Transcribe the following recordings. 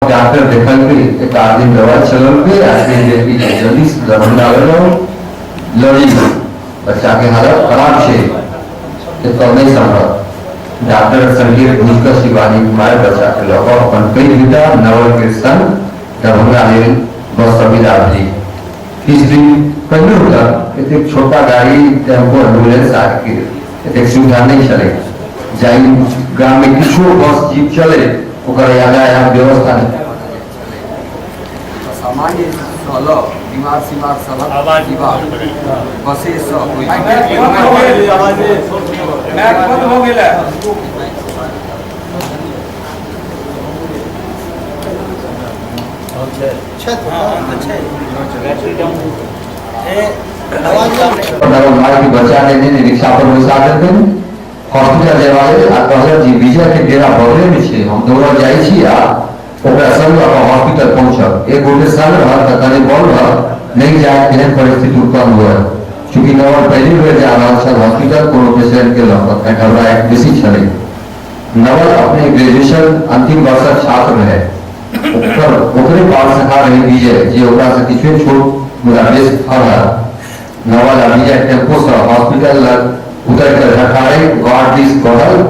Doctor देखल के एक आदमी दवा चलल के आदमी देखी जल्दी से दरभंगा लड़ी बच्चा के हालत खराब है तो नहीं संभव डॉक्टर संगीत भूजकर शिवानी कुमार बच्चा के लगा अपन कई बेटा नवल के संग दरभंगा ले बस सुविधा दी किस दिन पहले होता एक छोटा गाड़ी टेम्पो एम्बुलेंस आके एक सुविधा नहीं चले जाई गांव में किछो बस जीप चले ओकर यातायात व्यवस्था नहीं सामान्य सलो बीमार सीमार सभा आवाज बसे सब आवाज मैक बंद हो गेला बच्चा ने रिक्शा पर बैसा देते हॉस्पिटल जेवाले आ कहल जी विजय के डेरा बगले में छे हम दौड़ जाई छी आ ओकरा संग हॉस्पिटल पहुंचब एक गोटे संग रह त कने बोल नहीं जाए केहन परिस्थिति उत्पन्न हुआ क्योंकि नवर पहली बेर जा रहल छल हॉस्पिटल कोनो पेशेंट के लग घबरा एक बेसी छले नवल अपने ग्रेजुएशन अंतिम वर्षक छात्र है ओकरे पास सखा रही विजय जे ओकरा से किछु छोट मुदा बेस फल नवल विजय टेम्पो से हॉस्पिटल लग उतर कर हटारे वार्ड दिस कहल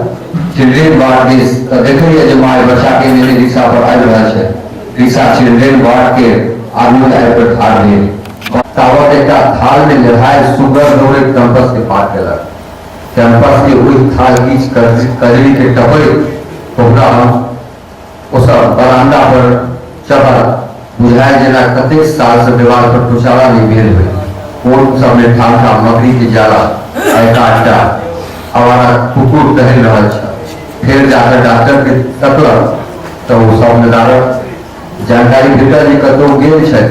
चिल्ड्रेन वार्ड दिस त देखिए जे माय बच्चा के लेने रिक्शा पर आबि रहल छै रिक्शा चिल्ड्रेन वार्ड के आदमी आबि कर ठाड़ भेल तावत एकटा थाल में लहाय सुगर दौड़े कैंपस के पार केलक कैंपस के ओहि थाल बीच कजरी के टपै ओकरा उस बरामदा पर चढ़ल बुझाए जेना कतेक साल से दीवार पर टुचारा नहीं भेल हुए कोर्ट सब में ठाका मकड़ी के जाला एकाटा आवारा कुकुर टहल रहा था फिर जाकर डॉक्टर के तकलक तो वो सब नदारक जानकारी भेटल जे कतौ गेल छै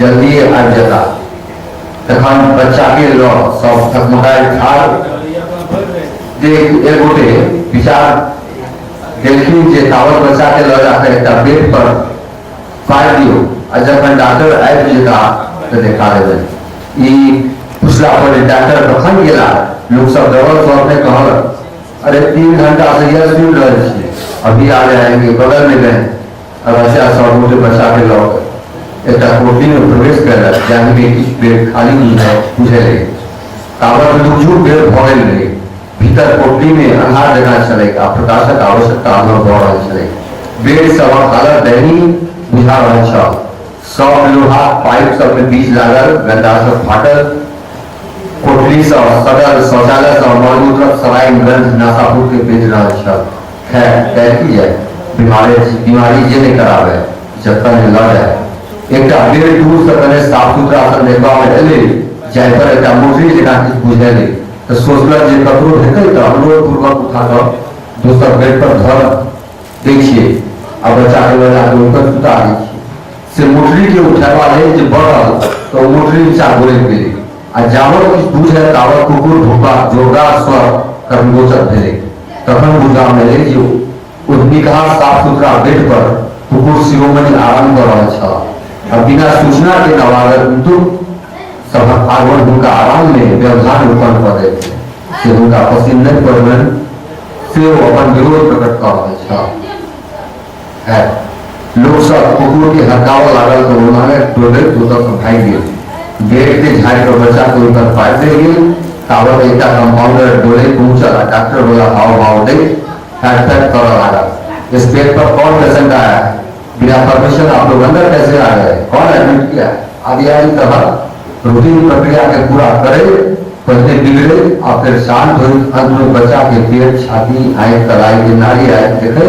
जल्दी आबि जता तखन बच्चा के ल सब थकमकाय ठाड़ देख एक गोटे विचार देखिए जे तावत बच्चा के ल जाकर एकटा बेड पर पार दियो आ जब डॉक्टर आबि जेता तो देखा देबै ई पुछला पर डॉक्टर कखन गेला लोग सब दौड़ सब ने कहल अरे 3 घंटा से यह सुन रहे छी अभी आ जाएंगे बगल में गए अब बच्चा सब गोटे बच्चा के लोग एकटा कोठी में प्रवेश कर जाने में किछ बेड खाली नहीं है पूछे ले तावत दुजू बेड भरल रहे भीतर कोठरी में अंधार जगह चलेगा प्रकाशक आवश्यकता अनुभव भ रहल छलै बेड सब हालत दयनीय बुझा रहल छल सब लोहा पाइप सब में बीच लागल गंदा सब फाटल कोठरी सब सदर शौचालय सब मौजूद सराय गंध नासापुर के बेच रहल छल खैर कह की जाए बीमारी जे नहीं करावे जब तक लड़ जाए एकटा बेड दूर से कने साफ सुथरा सब देखबा में एले जाय पर एकटा मोटरी जगह किछ बुझेले तो सोचल जे ककरो हेतै तो अनुरोध पूर्वक उठा कर दोसर बेड पर धर देखिए अब बच्चा के लगा के ऊपर सुता देखिए से मोटरी के उठावा ले जे बढ़ल तो मोटरी नीचा गोरे गेलै आ जावत किछ बुझे तावत कुकुर भुक्का जोरदार स्वर कर्मगोचर भेलै तखन बुझा मिले जे उद्निकहा साफ सुथरा बेड पर कुकुर शिरोमणि आराम कर रहल छल अब बिना सूचना के नवागत किंतु सब आगमन उनका आराम में व्यवधान उत्पन्न कर देते से उनका पसंद नहीं पड़न से वो अपन विरोध प्रकट कर रहे है लोग सब कुकुर के हड़काव लागल तो उन्होंने टोले तो तक भाग गए बेड के झाड़ कर बच्चा को ऊपर पार दे गए तावत एकटा कंपाउंडर डोले पहुंचल डॉक्टर बोला हाव भाव दे हैड कर लगा इस बेड पर कौन पेशेंट आया है बिना परमिशन आप लोग अंदर कैसे आ गए कौन एडमिट किया आदि आदि तरह रूटीन प्रक्रिया के पूरा करे पहले बिगड़े और फिर शांत हो अंत में बच्चा के पेट छाती आंख तलाई के नाड़ी आंख देखे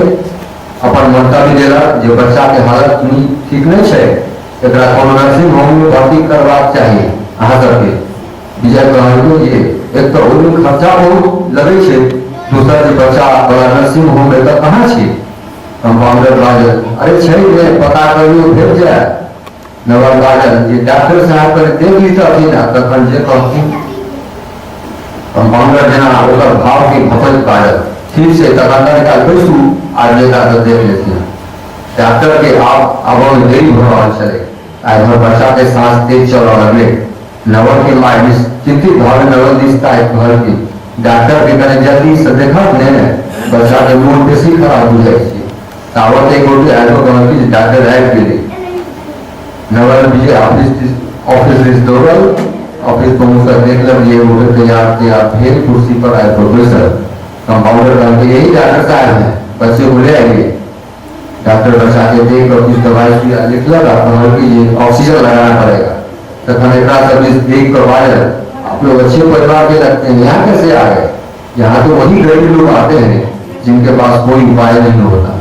अपन मंतव्य देला जो बच्चा के हालत ठीक नहीं है एकरा कोनो नर्सिंग होम में भर्ती करबाक चाहिए अहाँ सबके विजय कहलको जे एक तो ओहि खर्चा बहुत लगे छै दूसरा जे बच्चा बड़ा नर्सिंग होम में त कहां छै कंपाउंडर बाजल अरे छै ने पता करियो भेज जाए नवर बाजल जे डॉक्टर साहब कर देख ली तो ना तखन जे कहथिन कंपाउंडर जना ओकर भाव के भपल बाजल ठीक से तखन का बैसू आज लेता तो देख लेते डॉक्टर के आप अब देरी हो रहा चले आज हमारे बच्चा के सांस तेज चल रहा नवल के माय चिंतित भाव नवल दिखता है घर की डॉक्टर के कने जल्दी से देखा ने बच्चा के मूड बेसी खराब हो जाए तावत एक गोटे आएको कहल कि डॉक्टर आबि गेलै नवल विजय ऑफिस दिस दौड़ल ऑफिस पहुंचकर देखलक ये गोटे तैयार भेल कुर्सी पर आए प्रोफेसर कंपाउंडर कहल कि यही डॉक्टर साहब है बच्चे को ले आइए। डॉक्टर बच्चा के देख और कुछ दवाई लिखलक और कहल कि ये ऑक्सीजन लगाना पड़ेगा। तखन एक सब देख कर बाजल आप लोग अच्छे परिवार के लगते हैं, यहाँ कैसे आ गए? यहाँ तो वही गरीब लोग आते हैं जिनके पास कोई उपाय नहीं होता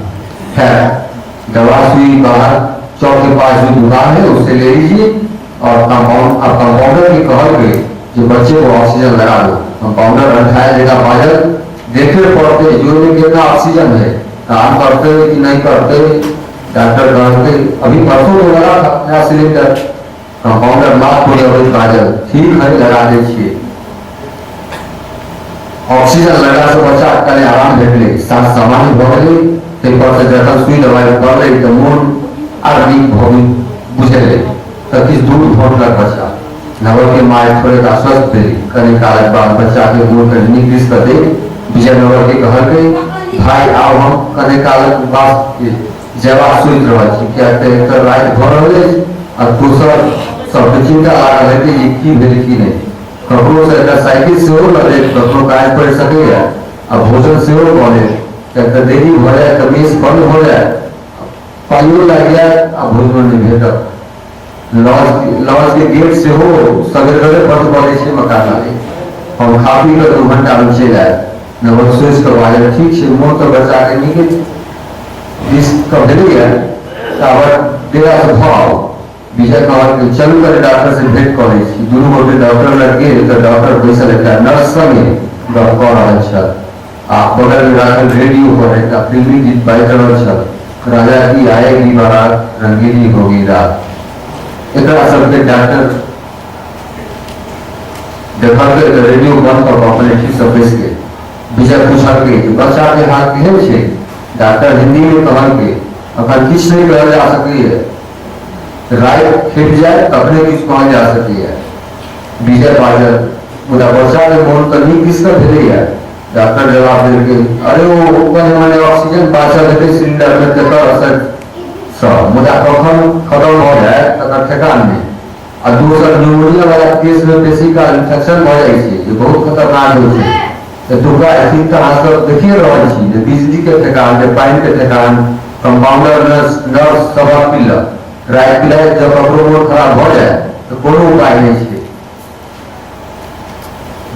है। दवा सुई बाहर चौक के पास जो दुकान है उससे ले लीजिए और कंपाउंडर की कहल गई जो बच्चे को ऑक्सीजन लगा दो। कंपाउंडर अठाया जगह बाजल देखे पड़ते जो में कितना ऑक्सीजन है, काम करते कि नहीं करते। डॉक्टर कहते अभी परसों तो लगा था नया सिलेंडर। कंपाउंडर माफ हो गया बाजल ठीक है लगा दे छे। ऑक्सीजन लगा से बच्चा कने आराम भेटले सांस सामान्य भ गेलै। तै पर से जखन सुई दवाई पड़लै त मोन आर नीक भ गेल बुझेलै त किछ दूर भटलक बच्चा। नवल के माय थोड़े आश्वस्त भेली। कने कालक बाद बच्चा के दूर कर नीक दिस क दे विजय नवल के कहल गई भाई आओ हम कने कालक पास जवाब सुइत रहल छी किया त एक रात भ रहल अछि आ दोसर सब चिंता लागल है कि की भेल की नहीं। ककरो से अगर साइकिल से हो लगे ककरो काज पड़ सके अब भोजन से हो बोले तो देरी हो जाए कमीज बंद हो जाए पाइयो लग जाए अब भोजन नहीं भेटक। लॉज के गेट से हो सवेरे बंद पड़े से मकान वाले हम खा पी कर 2 घंटा में चले आए। नवल सोच कर बाजे ठीक से मोर तो बचा के नहीं दिस कब दिली है तावर डेरा से भाव विजय कहल कि चलू कर डॉक्टर से भेंट करे छी। दुनू गोटे डॉक्टर लग गेल तो डॉक्टर बैसल एकटा नर्स संगे गप कऽ रहल छल आ बगल में राखल रेडियो पर एकटा फिल्मी गीत बाजि रहल छल राजा की आएगी बारात रंगीली होगी रात। एकरा सबके डॉक्टर देखल के रेडियो बंद कर अपने ठीक से बैस के विजय पूछल के बच्चा के हाथ केहन छै? डॉक्टर हिंदी में कहल के अखन किछ नहीं कहल जा सकैए राय खिट जाए तबने किस कहा जा सकती है। विजय बाजल मुदा बच्चा के मोन तो नहीं किसका भेले है। डॉक्टर जवाब दे के अरे वो कने मने ऑक्सीजन पाछा देते सिलेंडर में तकर असर सब मुदा कखन खत्म हो जाए तकर ठेकान नहीं। आ दूसर न्यूमोनिया वाला केस में बेसी का इन्फेक्शन हो जाए छै जे बहुत खतरनाक होय छै। तो दुका ऐसी तरह से देखिए रहल छी जे बिजली के ठेकान जे पानी के ठेकान कंपाउंडर नर्स सब पिलक राय पिलाए जब ककरो मोन खराब हो जाए तो कोनो उपाय नहीं है।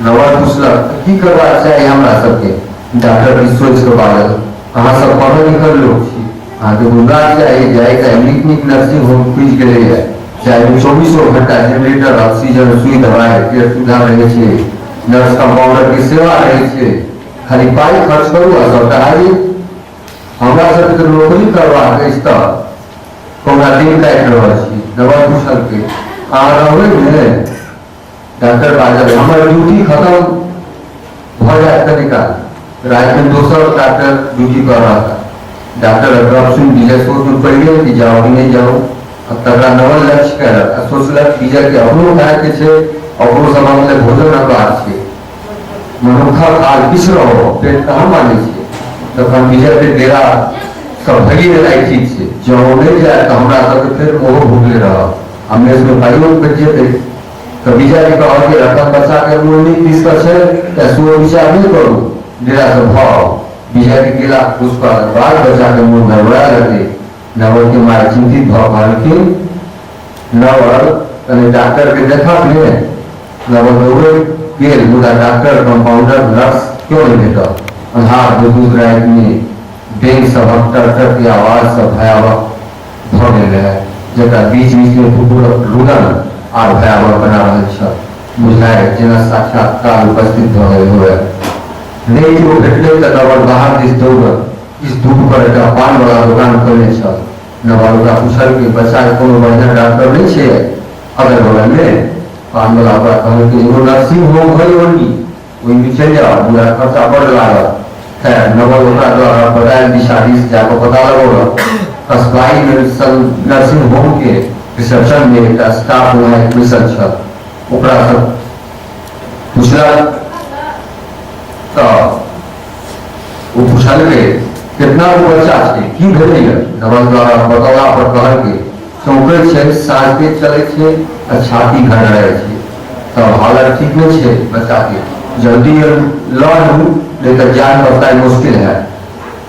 नवल पूछलक की करबा चाहिए हमरा सबके? डॉक्टर की सोच के बाजल अहाँ सब पढ़ल लिखल लोग छी अहाँ के गुंगा चाहिए जाए चाहे नीक नर्सिंग होम खुज गेलै है चाहे 24 घंटा जनरेटर ऑक्सीजन सुई दवाई के सुविधा रहे छै नर्स कंपाउंडर की सेवा रहे छै खाली पाई खर्च करू आ सबटा आबि हमरा सबके तो नौकरी करबाक अछि त हमरा दिन काटि रहल छी। नवल पूछल के अहाँ रहबै ने? डॉक्टर बाजल हमर ड्यूटी खत्म भ जाए तनिका रात में दोसर डॉक्टर ड्यूटी कर रहा था। डॉक्टर अगर सुन विजय सोच में पड़ गए कि जाओ कि नहीं जाओ। अब तक नवल लक्ष्य कर सोचलक विजय के अपनो खाए के छै अपनो सब मतलब भोजन अपार छै मनुखा खाल किछ रहो पेट कहाँ माने छै। तखन विजय के डेरा सब भगी रही ठीक से जो नहीं जाए तो हमरा सबके फिर मोह भूखले रह हमें इसमें भाइयों बच जेते। तो विजय के कहल के रकम बच्चा के मुरनी किस का छै त सो विचार नहीं करू डेरा से भाव विजय के गेला पुष्प बाद बच्चा के मुंह घबरा लगे। नवल के मार चिंतित भ कहलखिन नवल कने डॉक्टर के देखा ने नवल दौड़े गेल मुदा डॉक्टर कंपाउंडर नर्स क्यों नहीं भेटल। अन्हार बुजुर्ग रात में बेंग सबक टरटर की आवाज सब भयावह भ गेल है जकरा बीच बीच में फुफुरक रुदन आर भयावह बना रहल छल। बुझाए जेना साक्षात्कार उपस्थित भ गेल होय। नहीं जो भेटले त नवल बाहर दिस दौड़ल इस दूर पर एकटा पान वाला दुकान खोलने छल। नवल ओकरा पूछल कि बच्चा के कोनो बढ़िया डॉक्टर नहीं छै अगल बगल में? पान वाला ओकरा कहल कि एगो नर्सिंग होम है ओनी ओहि में चल जाओ पूरा खर्चा बड़ लागत। खैर नवल ओकरा द्वारा बतायल दिशा दिस जाकर पता लगौलक अस्पताल में नर्सिंग होम के रिसेप्शन में एक स्टाफ वहाँ बैसल छल। ओकरा सब पूछलक तो वो पूछल के कितना वो बच्चा छे की भेलै नवल द्वारा बतौला पर कहल के चौंकै छै साँझ के चलै छै आ छाती घरड़ाय छै तब हालत ठीक नहीं छे बच्चा के जल्दी लॉ लू नहीं तो जान बचना मुश्किल है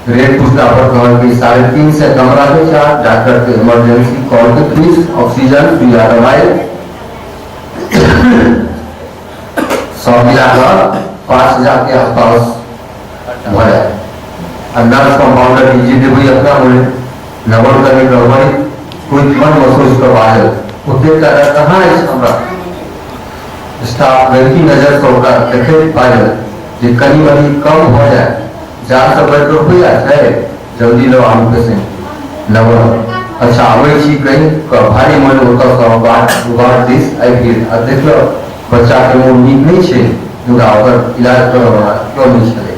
रेट पूछला पर कहल कि 3.5 से कमरा के साथ डॉक्टर के इमरजेंसी कॉल के फीस ऑक्सीजन सुइया दवाई सब मिलाकर 5,000 के आसपास भरा नर्स कंपाउंडर जी देवी अपना बोले नवल करने गड़बड़ी कोई मन महसूस करवाए उतने तरह कहाँ है हमरा स्टाफ लड़की नजर से होकर देखे पाए जे कहीं बड़ी कम हो जाए जान सब रुपया है जल्दी लो आम पेशेंट नवल अच्छा आवे छी कहीं भारी मन होता सब बार दिस आई फिर देख लो बच्चा के मुंह नीक नहीं छे दूरा ओकर इलाज करवाना क्यों नहीं छले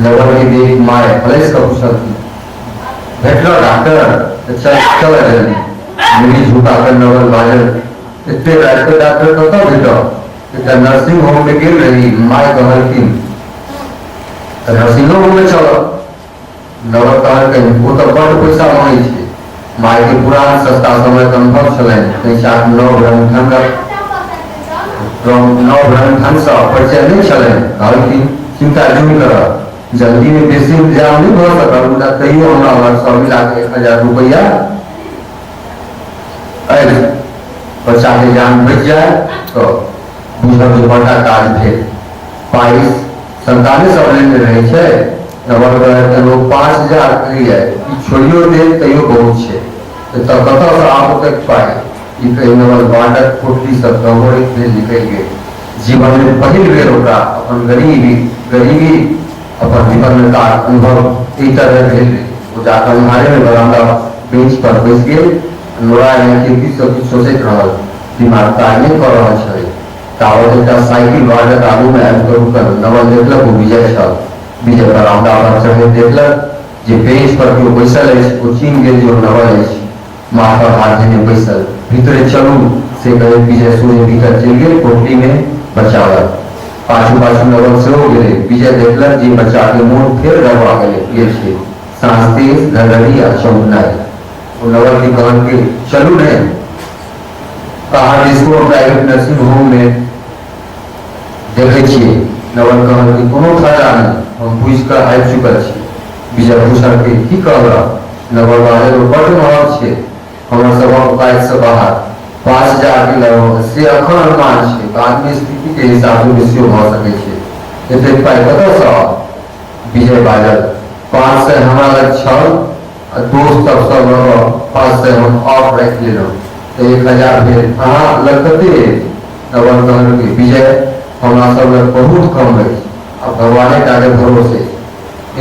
नवल के देख माय प्लेस का पूछल भेटलो डॉक्टर चल जल्दी मेरी झुका कर नवल बाजल इतने डॉक्टर कत भेटो एक नर्सिंग होम में गिर रही माय कहल की नर्सिंग होम में चलो नवल कहल के वो तो बड़ पैसा मांगे छे माय के पुरान सस्ता समय अनुभव छले कहीं 9 ग्राम धन से परिचय नहीं छले कहल की चिंता नहीं कर जल्दी में बेसी इंतजाम नहीं हो सकल मुदा तैयो हमरा लग सब मिला के 1,000 रुपया बच्चा के जान बच जाए तो बुझल जे बड़का काज भेल पाई संताने सब लेने रहे छे नवल के लोग 5,000 कहिए छोड़ियो दे तैयो बहुत छे तो कत से आप तक पाए ई कहीं नवल बांटक कोठली सब गंगोरे भेज निकल गए जीवन में पहिल बेर ओकरा अपन गरीबी अपन विपन्नता अनुभव एक तरह भेल वो जाकर मारे में बरामदा बेंच पर बैस गेल नोरा के सब सोचैत रहल दिमाग काज नहीं कर रहा छे तावत एक साइकिल वाले आगू में आबि कर रुकल नवल देखलक वो विजय बरामदा पर चढ़े देखलक जे बेंच पर केओ बैसल अछि ओ चिन्ह गेल जो नवल अछि माथ पर हाथ देने बैसल भीतरे चलू से कहे विजय सूर्य भीतर चल गेल कोठली में बचावल पाछू नवल से हो गेले विजय देखलक जे बच्चा के मुंह फेर गड़बड़ा गेले छे सांस तेज घड़घड़ी आ चौंकनाई वो नवल की कहन के चलू ने कहा जिसको प्राइवेट नर्सिंग होम में देखे छिए नवल कहल कि कोनो फायदा नहीं हम बुझ कर आबि चुकल छी विजय भूषण के की कहला नवल बाजल बड़ महग छे हमर सबक उपाय से बाहर 5,000 के लगभग से अखन अनुमान छे बाद में स्थिति के हिसाब से बेसियो भ सके छे एते पाई कत स विजय बाजल 5 से हमरा लग छल दोस्त सब 5 से हम ऑफ रख लेलो तो 1,000 भेल अहाँ लगते नवल कहल कि विजय हमरा सब लग बहुत कम है अब भगवाने का के भरोसे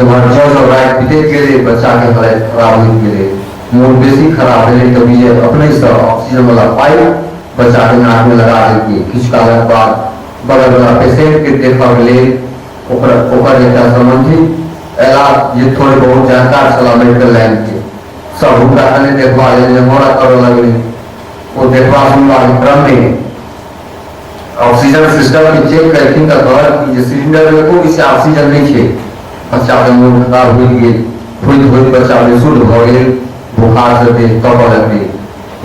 एमहर जो रात बीते गेले बच्चा के हालत खराब हो गेले मूड बेसी खराब भेले तो विजय अपने से ऑक्सीजन वाला पाइप बच्चा के नाक में लगा देके किछु काल बाद बगल वाला पेशेंट के देखा गेले ओकर एकटा संबंधी एला जे थोड़े बहुत जानकार छला मेडिकल लाइन के सब हुनका कने देखवा ले मोरा कर लगले वो देखवा सुनवा क्रम में ऑक्सीजन सिस्टम के चेक करथिन त कहल कि जे सिलेंडर में कोई से ऑक्सीजन नहीं छे बच्चा के मुंह खराब हो गेल खुद बच्चा में शुद्ध भ गेल बुखार से थे तब लगे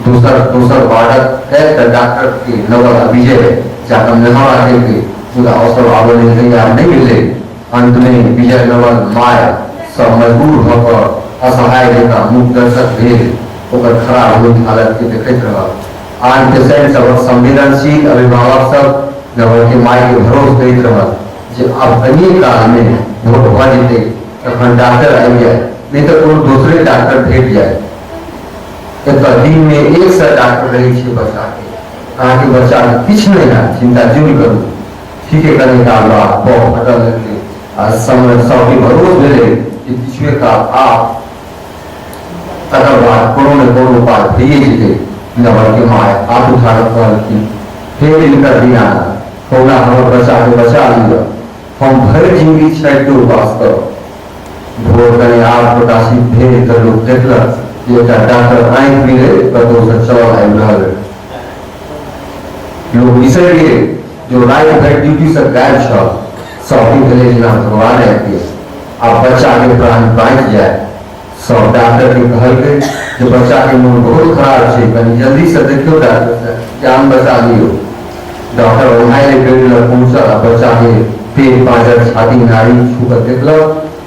दूसर बालक है तो डॉक्टर के नवल विजय जाकर नहवा के पूरा अवसर आवले नहीं मिले अंत में विजय नवल माय सब मजबूर होकर असहाय जका मुख दर्शक भेल ओकर खराब होइत हालत के देखैत रहल आन पेशेंट सब संवेदनशील अभिभावक सब नवल के माय के भरोसा दैत रहल जे अब अनिए काल में वोट भ जेते तखन डॉक्टर आबि जाए नहीं तो कोनो दूसरे डॉक्टर भेट जाए एक दिन में 100 डॉक्टर रही छे बच्चा के अहाँ के बच्चा किछ नहीं है चिंता क्यों करू ठीक है करने का बात बहुत फटल लगे आज समय सब के भरोस भेले कि किछुए का आप तकर बाद कोनो उपाय भइए जेते नवल के माय आप उठा कहल कि फिर इनका दिया होगा हमर बच्चा के बचा लियो हम भर जिंदगी छाड़ के उपास करो भोर कने आप प्रकाशित भेल तो लोग देखलक जे डॉक्टर आँख मिले कतौ से चल आबि रहल लोग बिसरि गेल जो रात भरि ड्यूटी से गायब छल सब भेलै जेना भगवान आबि गेल आ बच्चा के प्राण बाँचि जाए सब डॉक्टर के कहल गए जो बच्चा के मन बहुत खराब है, कहीं जल्दी से देखियो डॉक्टर, जान बचा लियो। डॉक्टर वहाँ ले पेट पहुंचा, बच्चा के पेट पांजर छाती नाड़ी छू कर देखल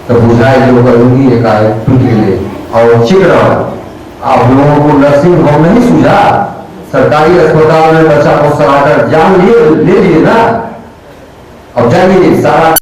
तो बुझाए जो करूंगी एकाएक टूट गए और चिक रहा। आप लोगों को नर्सिंग होम नहीं सूझा, सरकारी अस्पताल में बच्चा को सराकर जान ले लिए ना। अब जाइए सारा